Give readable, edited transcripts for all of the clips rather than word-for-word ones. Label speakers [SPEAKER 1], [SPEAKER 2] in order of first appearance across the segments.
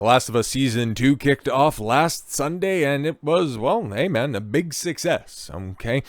[SPEAKER 1] The Last of Us Season 2 kicked off last Sunday, and it was, well, hey man, a big success, okay?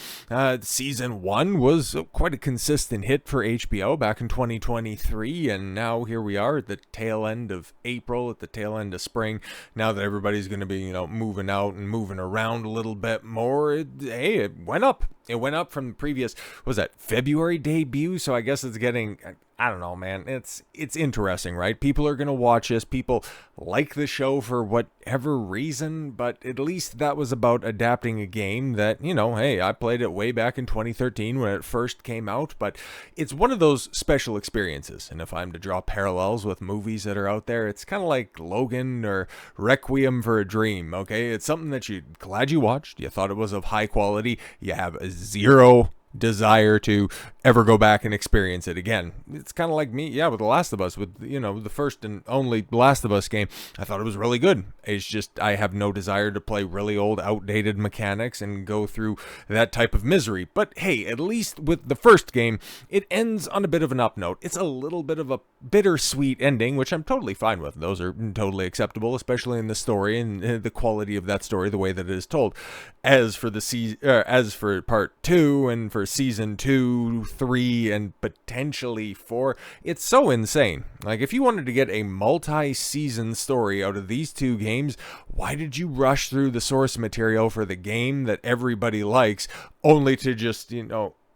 [SPEAKER 1] Season 1 was quite a consistent hit for HBO back in 2023, and now here we are at the tail end of April, at the tail end of spring. Now that everybody's going to be, moving out and moving around a little bit more, it went up. It went up from the previous, was that February debut? So I guess it's getting, I don't know, man. It's interesting, right? People are going to watch this. People like the show for whatever reason, but at least that was about adapting a game that, hey, I played it way back in 2013 when it first came out, but it's one of those special experiences. And if I'm to draw parallels with movies that are out there, it's kind of like Logan or Requiem for a Dream, okay? It's something that you're glad you watched. You thought it was of high quality. You have zero desire to ever go back and experience it again. It's kind of like me, with The Last of Us, with, the first and only Last of Us game. I thought it was really good. It's just, I have no desire to play really old, outdated mechanics and go through that type of misery. But hey, at least with the first game, it ends on a bit of an up note. It's a little bit of a bittersweet ending, which I'm totally fine with. Those are totally acceptable, especially in the story and the quality of that story, the way that it is told. As for part 2 and for season 2, 3, and potentially 4, it's so insane. Like, if you wanted to get a multi-season story out of these two games, why did you rush through the source material for the game that everybody likes, only to just,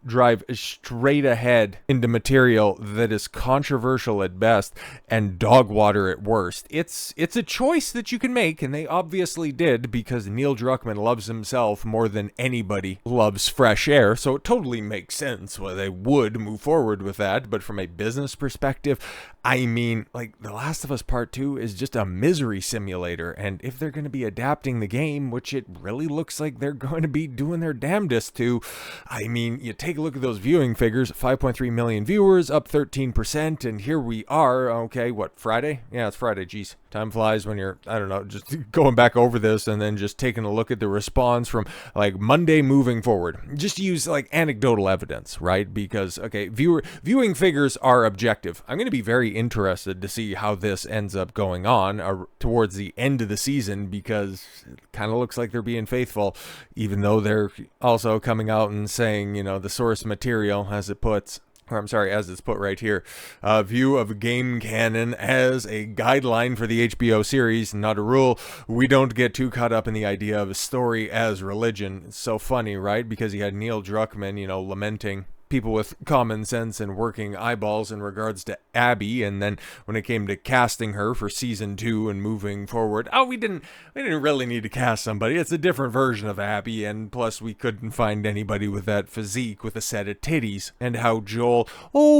[SPEAKER 1] drive straight ahead into material that is controversial at best and dog water at worst? It's a choice that you can make, and they obviously did, because Neil Druckmann loves himself more than anybody loves fresh air, so it totally makes sense why they would move forward with that. But from a business perspective, I mean, like, The Last of Us Part 2 is just a misery simulator, and if they're going to be adapting the game, which it really looks like they're going to be doing their damnedest to, I mean, you take a look at those viewing figures, 5.3 million viewers, up 13%, and here we are, okay, Friday? Yeah, it's Friday, geez. Time flies when you're, I don't know, just going back over this and then just taking a look at the response from, like, Monday moving forward. Just use, like, anecdotal evidence, right? Because, okay, viewing figures are objective. I'm going to be very interested to see how this ends up going on towards the end of the season, because it kind of looks like they're being faithful, even though they're also coming out and saying, the source material, as it's put right here, view of game canon as a guideline for the HBO series, not a rule. We don't get too caught up in the idea of a story as religion. It's so funny, right? Because you had Neil Druckmann, lamenting people with common sense and working eyeballs in regards to Abby, and then when it came to casting her for season 2 and moving forward, we didn't really need to cast somebody. It's a different version of Abby, and plus we couldn't find anybody with that physique with a set of titties. And how Joel,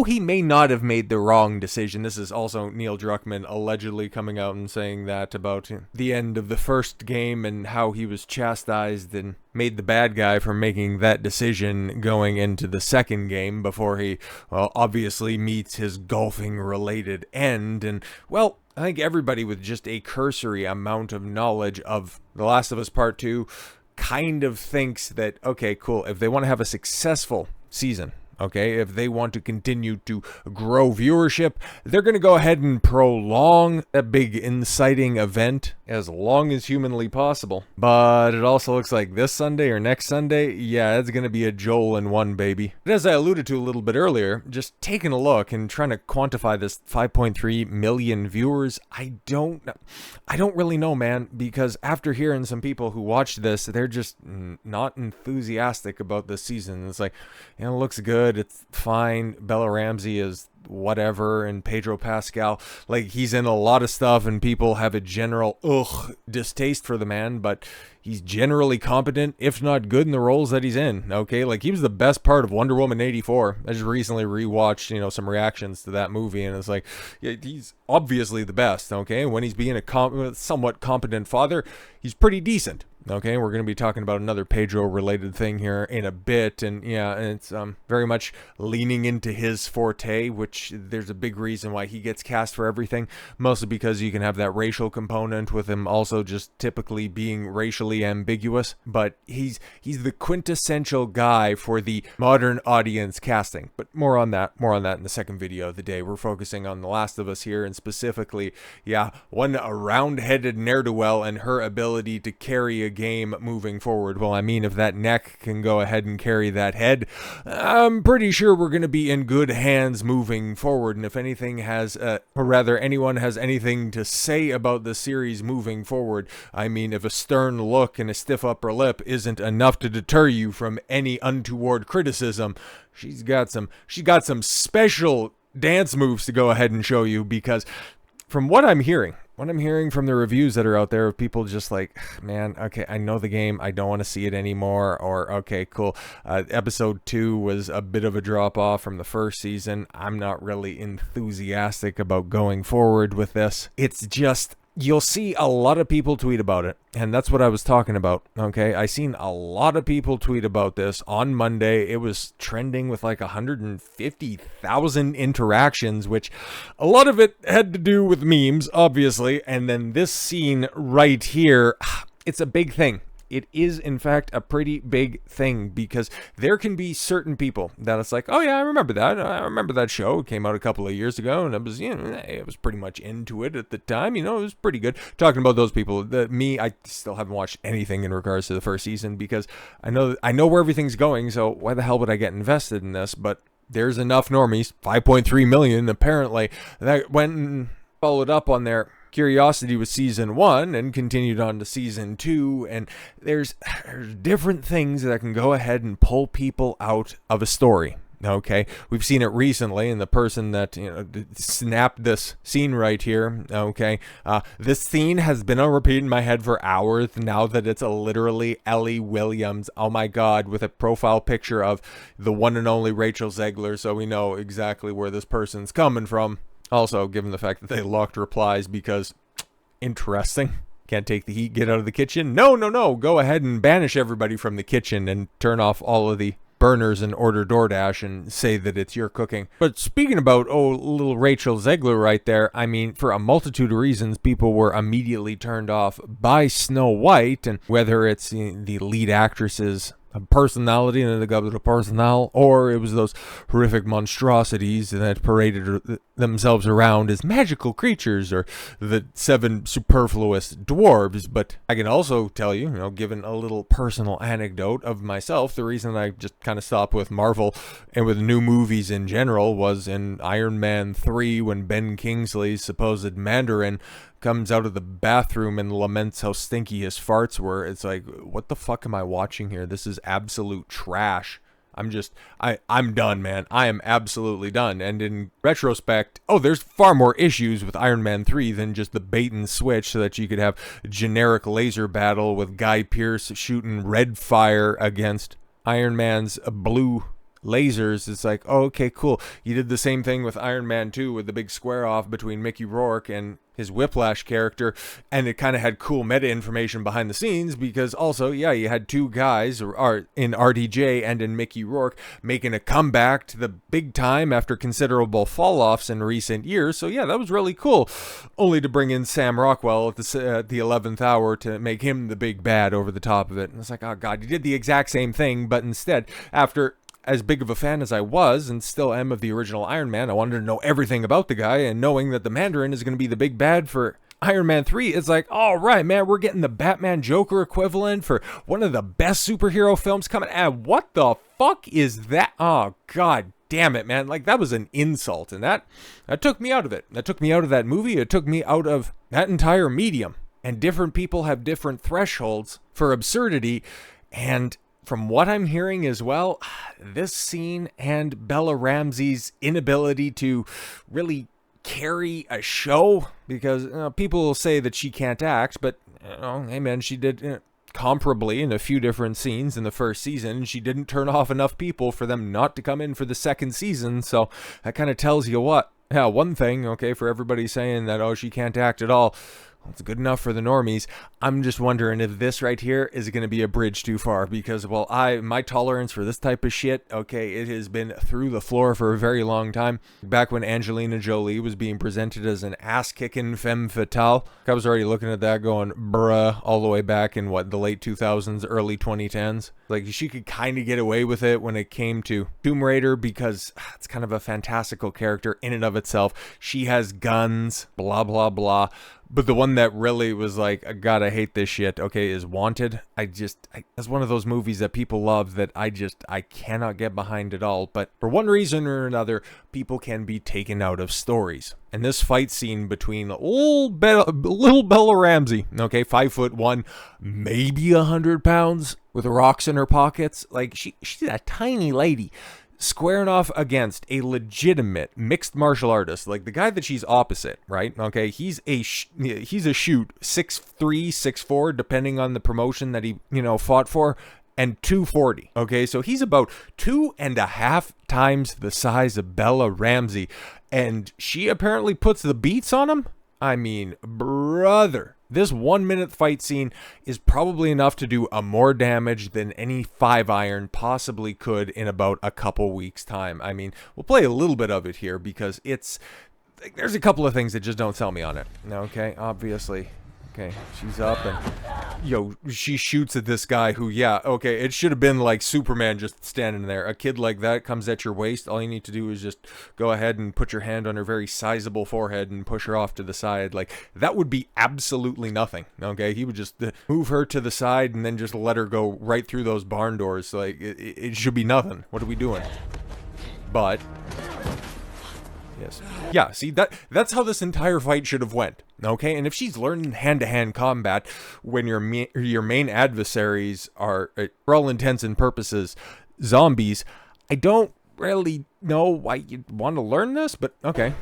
[SPEAKER 1] he may not have made the wrong decision. This is also Neil Druckmann allegedly coming out and saying that about the end of the first game and how he was chastised and made the bad guy for making that decision going into the second game before he, obviously meets his golfing related end. And, I think everybody with just a cursory amount of knowledge of The Last of Us Part 2 kind of thinks that, okay, cool, if they want to have a successful season, okay, if they want to continue to grow viewership, they're going to go ahead and prolong a big inciting event as long as humanly possible. But it also looks like this Sunday or next Sunday, it's going to be a Joel in one, baby. But as I alluded to a little bit earlier, just taking a look and trying to quantify this 5.3 million viewers, I don't really know, man, because after hearing some people who watched this, they're just not enthusiastic about this season. It's like, it looks good, it's fine. Bella Ramsey is whatever, and Pedro Pascal, like, he's in a lot of stuff and people have a general distaste for the man, but he's generally competent, if not good, in the roles that he's in, okay? Like, he was the best part of Wonder Woman 84. I just recently rewatched, some reactions to that movie, and it's like, he's obviously the best, okay? When he's being a somewhat competent father, he's pretty decent. Okay, we're going to be talking about another Pedro-related thing here in a bit, and yeah, it's very much leaning into his forte, which there's a big reason why he gets cast for everything, mostly because you can have that racial component with him also just typically being racially ambiguous, but he's the quintessential guy for the modern audience casting. But more on that in the second video of the day. We're focusing on The Last of Us here, and specifically, yeah, one round-headed ne'er-do-well and her ability to carry a game moving forward. Well, I mean, if that neck can go ahead and carry that head, I'm pretty sure we're going to be in good hands moving forward. And if anything has, or rather anyone has anything to say about the series moving forward, I mean, if a stern look and a stiff upper lip isn't enough to deter you from any untoward criticism, she's got some special dance moves to go ahead and show you, because from what I'm hearing from the reviews that are out there of people just like, man, okay, I know the game, I don't want to see it anymore, or okay, cool, episode 2 was a bit of a drop off from the first season, I'm not really enthusiastic about going forward with this. It's just, you'll see a lot of people tweet about it, and that's what I was talking about, okay? I seen a lot of people tweet about this on Monday. It was trending with like 150,000 interactions, which a lot of it had to do with memes, obviously, and then this scene right here, it's a big thing. It is, in fact, a pretty big thing, because there can be certain people that it's like, oh yeah, I remember that. I remember that show. It came out a couple of years ago, and I was, I was pretty much into it at the time. It was pretty good. Talking about those people, I still haven't watched anything in regards to the first season, because I know where everything's going. So why the hell would I get invested in this? But there's enough normies, 5.3 million apparently, that went and followed up on their curiosity with season 1 and continued on to season 2, and there's different things that can go ahead and pull people out of a story. Okay, we've seen it recently in the person that snapped this scene right here. Okay, this scene has been on repeat in my head for hours now that it's literally Ellie Williams. Oh my god, with a profile picture of the one and only Rachel Zegler, so we know exactly where this person's coming from. Also, given the fact that they locked replies because, interesting, can't take the heat, get out of the kitchen. No, go ahead and banish everybody from the kitchen and turn off all of the burners and order DoorDash and say that it's your cooking. But speaking about, little Rachel Zegler right there, I mean, for a multitude of reasons, people were immediately turned off by Snow White, and whether it's the lead actress's personality and the goblet of personnel, or it was those horrific monstrosities that paraded themselves around as magical creatures, or the 7 superfluous dwarves. But I can also tell you, given a little personal anecdote of myself, the reason I just kind of stopped with Marvel and with new movies in general was in Iron Man 3, when Ben Kingsley's supposed Mandarin comes out of the bathroom and laments how stinky his farts were. It's like, what the fuck am I watching here? This is absolute trash. I'm done, man. I am absolutely done. And in retrospect, there's far more issues with Iron Man 3 than just the bait and switch so that you could have a generic laser battle with Guy Pearce shooting red fire against Iron Man's blue lasers. It's like, okay, cool. You did the same thing with Iron Man 2 with the big square off between Mickey Rourke and his Whiplash character, and it kind of had cool meta information behind the scenes, because also, yeah, you had 2 guys in RDJ and in Mickey Rourke making a comeback to the big time after considerable fall-offs in recent years. So yeah, that was really cool, only to bring in Sam Rockwell at the 11th hour to make him the big bad over the top of it. And it's like, oh god, you did the exact same thing, but instead, after as big of a fan as I was, and still am, of the original Iron Man, I wanted to know everything about the guy, and knowing that the Mandarin is going to be the big bad for Iron Man 3, it's like, all right, man, we're getting the Batman Joker equivalent for one of the best superhero films coming. And what the fuck is that? Oh, god damn it, man. Like, that was an insult, and that took me out of it. That took me out of that movie. It took me out of that entire medium. And different people have different thresholds for absurdity, and from what I'm hearing as well, this scene and Bella Ramsey's inability to really carry a show, because people will say that she can't act, but hey man, she did comparably in a few different scenes in the first season. She didn't turn off enough people for them not to come in for the second season, so that kind of tells you what. Yeah, one thing, okay, for everybody saying that, she can't act at all. it's good enough for the normies. I'm just wondering if this right here is going to be a bridge too far, because, well, my tolerance for this type of shit, okay, it has been through the floor for a very long time. Back when Angelina Jolie was being presented as an ass-kicking femme fatale, I was already looking at that going, bruh, all the way back in, the late 2000s, early 2010s. Like, she could kind of get away with it when it came to Tomb Raider, because it's kind of a fantastical character in and of itself. She has guns, blah, blah, blah. But the one that really was like, God, I hate this shit, okay, is Wanted. That's one of those movies that people love that I cannot get behind at all. But for one reason or another, people can be taken out of stories. And this fight scene between little Bella Ramsey, okay, 5'1", maybe 100 pounds, with rocks in her pockets. Like, she's a tiny lady, squaring off against a legitimate mixed martial artist, like the guy that she's opposite, right? Okay, he's a shoot 6'3", 6'4", depending on the promotion that he, fought for, and 240. Okay, so he's about 2.5 times the size of Bella Ramsey, and she apparently puts the beats on him. I mean, brother. This 1-minute fight scene is probably enough to do more damage than any 5-iron possibly could in about a couple weeks' time. I mean, we'll play a little bit of it here because there's a couple of things that just don't sell me on it. Okay, obviously. Okay, she's up and, she shoots at this guy who, okay, it should have been like Superman just standing there. A kid like that comes at your waist. All you need to do is just go ahead and put your hand on her very sizable forehead and push her off to the side. Like, that would be absolutely nothing, okay? He would just move her to the side and then just let her go right through those barn doors. Like, it should be nothing. What are we doing? But yes. Yeah, see, that's how this entire fight should have went, okay? And if she's learning hand-to-hand combat when your main adversaries are, for all intents and purposes, zombies, I don't really know why you'd want to learn this, but okay.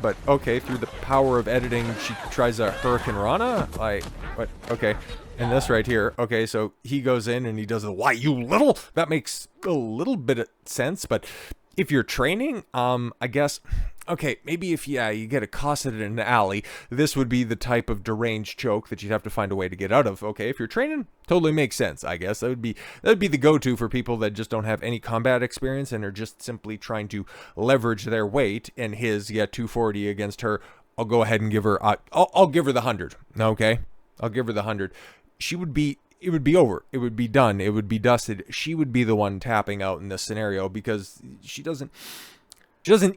[SPEAKER 1] But, okay, through the power of editing, she tries a Hurricane Rana? Like, what? Okay. And this right here, okay, so he goes in and he does a, why, you little? That makes a little bit of sense, but if you're training, I guess, okay, maybe if, you get accosted in an alley, this would be the type of deranged choke that you'd have to find a way to get out of. Okay, if you're training, totally makes sense, I guess. That would be the go-to for people that just don't have any combat experience and are just simply trying to leverage their weight, and his, 240 against her. I'll go ahead and give her, I'll give her the 100, okay? I'll give her the 100. It would be over. It would be done. It would be dusted. She would be the one tapping out in this scenario because she doesn't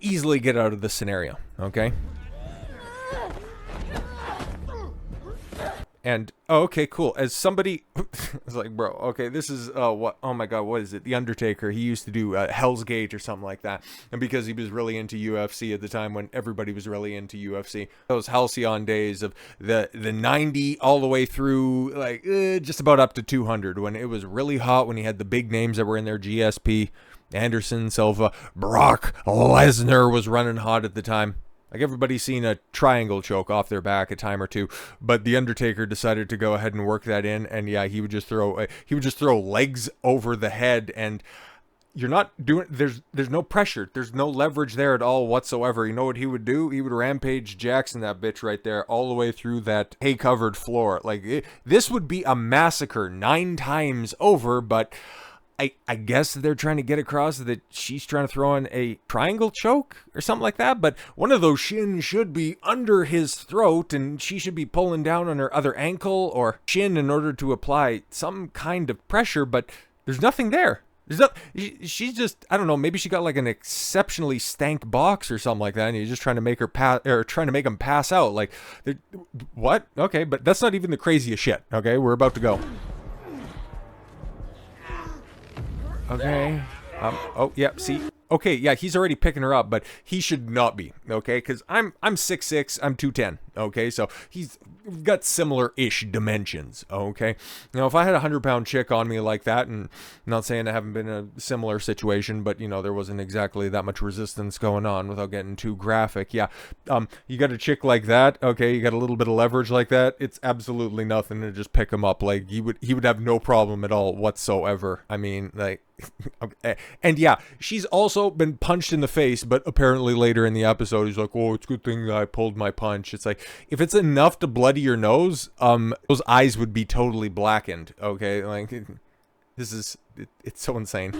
[SPEAKER 1] easily get out of this scenario, okay? And, okay, cool. As somebody, it's like, bro, okay, this is, what, oh my God, what is it? The Undertaker, he used to do Hell's Gate or something like that. And because he was really into UFC at the time when everybody was really into UFC, those halcyon days of the 90 all the way through, like, just about up to 200, when it was really hot, when he had the big names that were in there, GSP, Anderson, Silva, Brock Lesnar was running hot at the time. Like, everybody's seen a triangle choke off their back a time or two, but the Undertaker decided to go ahead and work that in, and he would just throw legs over the head, and you're not doing, there's no pressure, there's no leverage there at all whatsoever. You know what he would do? He would rampage Jackson that bitch right there all the way through that hay-covered floor. Like, this would be a massacre 9 times over, but I guess they're trying to get across that she's trying to throw in a triangle choke or something like that, but one of those shins should be under his throat, and she should be pulling down on her other ankle or shin in order to apply some kind of pressure, but there's nothing there. She's just, I don't know, maybe she got like an exceptionally stank box or something like that, and you're just trying to make her pass, or trying to make him pass out. Like, what? Okay, but that's not even the craziest shit. Okay, we're about to go. Okay. Oh, yeah, see? Okay, yeah, he's already picking her up, but he should not be, okay? Because I'm 6'6", I'm 210, okay? So he's got similar-ish dimensions, okay? Now, if I had a 100-pound chick on me like that, and I'm not saying I haven't been in a similar situation, but, there wasn't exactly that much resistance going on without getting too graphic, yeah. You got a chick like that, okay, you got a little bit of leverage like that, it's absolutely nothing to just pick him up. Like, he would have no problem at all whatsoever. I mean, like, okay. And yeah, she's also also been punched in the face, but apparently later in the episode, he's like, oh, it's a good thing that I pulled my punch. It's like, if it's enough to bloody your nose, those eyes would be totally blackened, okay? Like, this is, it's so insane.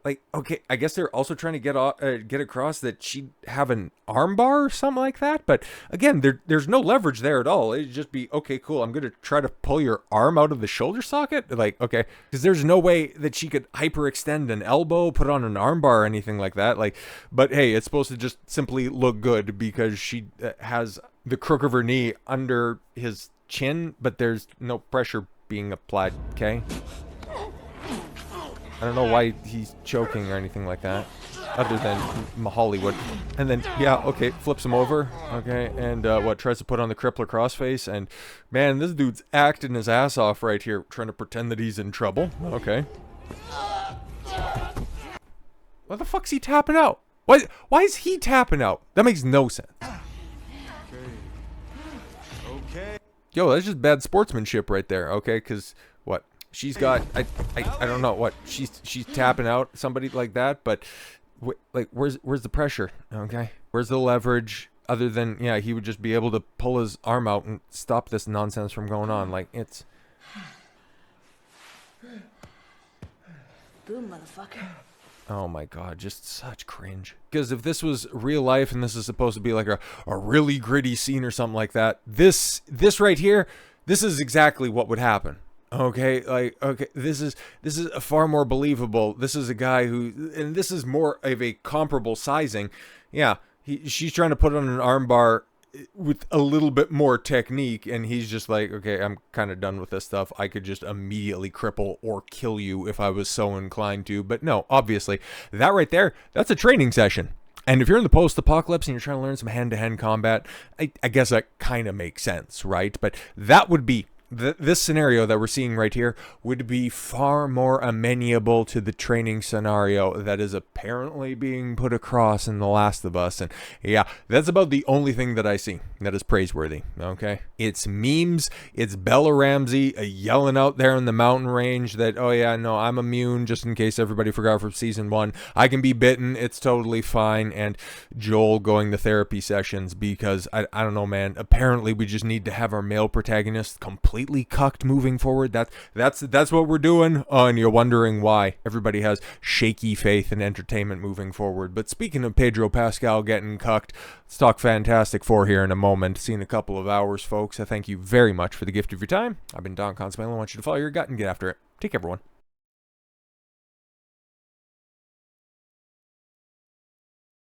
[SPEAKER 1] Like, okay, I guess they're also trying to get across that she'd have an arm bar or something like that. But again, there's no leverage there at all. It'd just be, okay, cool, I'm going to try to pull your arm out of the shoulder socket. Like, okay, because there's no way that she could hyperextend an elbow, put on an arm bar or anything like that. Like, but hey, it's supposed to just simply look good because she has the crook of her knee under his chin, but there's no pressure being applied, okay? I don't know why he's choking or anything like that, other than Hollywood. And then, yeah, okay, flips him over, okay, and tries to put on the crippler crossface, and man, this dude's acting his ass off right here, trying to pretend that he's in trouble, okay. Why the fuck's he tapping out? Why is he tapping out? That makes no sense. Okay. Yo, that's just bad sportsmanship right there, okay, because, what? She's got, I don't know what, she's tapping out somebody like that, but like, where's the pressure, okay? Where's the leverage other than, yeah, he would just be able to pull his arm out and stop this nonsense from going on. Like, it's...
[SPEAKER 2] Boom, motherfucker.
[SPEAKER 1] Oh my god, just such cringe. Because if this was real life and this is supposed to be like a really gritty scene or something like that, this right here, this is exactly what would happen. Okay, like, okay, this is a far more believable. This is a guy who, and this is more of a comparable sizing. Yeah, she's trying to put on an armbar with a little bit more technique, and he's just like, okay, I'm kind of done with this stuff. I could just immediately cripple or kill you if I was so inclined to. But no, obviously, that right there, that's a training session. And if you're in the post-apocalypse and you're trying to learn some hand-to-hand combat, I guess that kind of makes sense, right? But that would be... This scenario that we're seeing right here would be far more amenable to the training scenario that is apparently being put across in The Last of Us. And yeah, that's about the only thing that I see that is praiseworthy, okay? It's memes, it's Bella Ramsey yelling out there in the mountain range that, oh yeah, no, I'm immune, just in case everybody forgot from season 1. I can be bitten, it's totally fine. And Joel going to therapy sessions because, I don't know, man, apparently we just need to have our male protagonist completely cucked moving forward. That's what we're doing. Oh, and you're wondering why everybody has shaky faith in entertainment moving forward. But speaking of Pedro Pascal getting cucked, let's talk Fantastic Four here in a moment. See you in a couple of hours, folks. I thank you very much for the gift of your time. I've been Don Consuelo. I want you to follow your gut and get after it. Take care, everyone.